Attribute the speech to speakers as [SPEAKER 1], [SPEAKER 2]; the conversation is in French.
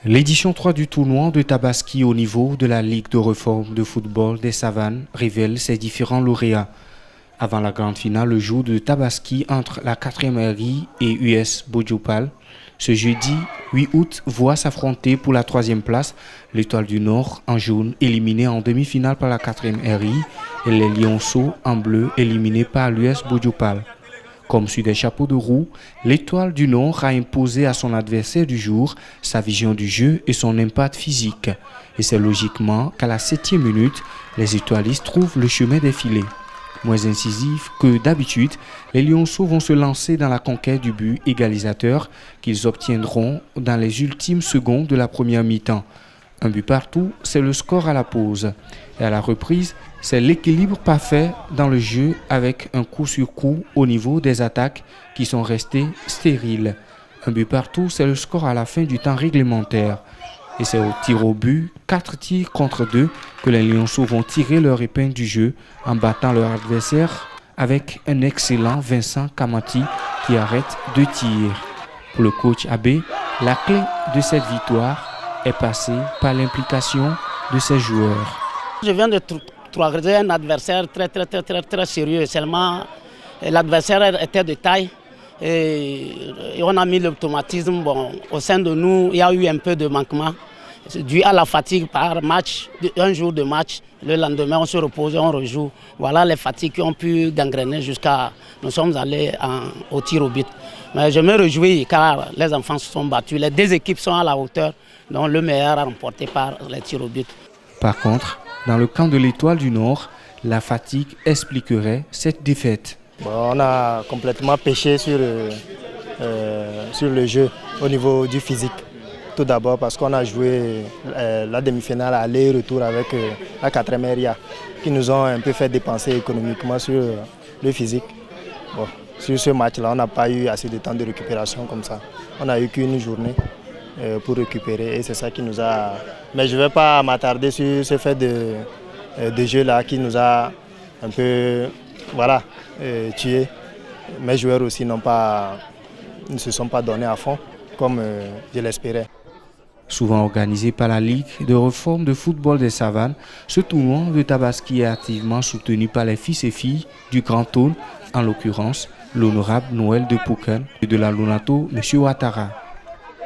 [SPEAKER 1] L'édition 3 du tournoi de Tabaski au niveau de la Ligue de réforme de football des Savanes révèle ses différents lauréats. Avant la grande finale, le jour de Tabaski entre la 4e RI et US Bojopal, ce jeudi 8 août voit s'affronter pour la 3e place l'Étoile du Nord en jaune éliminée en demi-finale par la 4e RI et les Lionceaux en bleu éliminés par l'US Bojopal. Comme sur des chapeaux de roue, l'Étoile du Nord a imposé à son adversaire du jour sa vision du jeu et son impact physique. Et c'est logiquement qu'à la 7e minute, les étoilistes trouvent le chemin des filets. Moins incisifs que d'habitude, les Lionceaux vont se lancer dans la conquête du but égalisateur qu'ils obtiendront dans les ultimes secondes de la première mi-temps. Un but partout, c'est le score à la pause. Et à la reprise, c'est l'équilibre parfait dans le jeu avec un coup sur coup au niveau des attaques qui sont restées stériles. Un but partout, c'est le score à la fin du temps réglementaire. Et c'est au tir au but, 4 tirs contre 2, que les Lionceaux vont tirer leur épingle du jeu en battant leur adversaire avec un excellent Vincent Kamati qui arrête 2 tirs. Pour le coach Abbé, la clé de cette victoire est passée par l'implication de ses joueurs.
[SPEAKER 2] Je viens de trouver un adversaire très sérieux. Seulement, l'adversaire était de taille et on a mis l'automatisme. Bon, au sein de nous, il y a eu un peu de manquement dû à la fatigue par match, un jour de match. Le lendemain, on se repose, on rejoue. Voilà les fatigues qui ont pu gangréner jusqu'à... Nous sommes allés au tir au but. Mais je me réjouis car les enfants se sont battus. Les deux équipes sont à la hauteur, donc le meilleur a remporté par les tirs au but.
[SPEAKER 1] Par contre, dans le camp de l'Étoile du Nord, la fatigue expliquerait cette défaite.
[SPEAKER 3] Bon, on a complètement pêché sur le jeu au niveau du physique. Tout d'abord parce qu'on a joué la demi-finale aller-retour avec la 4e RIA qui nous ont un peu fait dépenser économiquement sur le physique. Bon, sur ce match-là, on n'a pas eu assez de temps de récupération comme ça. On n'a eu qu'une journée pour récupérer et c'est ça qui nous a... Mais je ne vais pas m'attarder sur ce fait de jeu-là qui nous a un peu tués. Mes joueurs aussi ne se sont pas donnés à fond comme je l'espérais.
[SPEAKER 1] Souvent organisé par la Ligue de réforme de football des Savanes, ce tournoi de Tabaski est activement soutenu par les fils et filles du Grand Aune, en l'occurrence l'honorable Noël de Pouken et de la Lunato, M. Ouattara.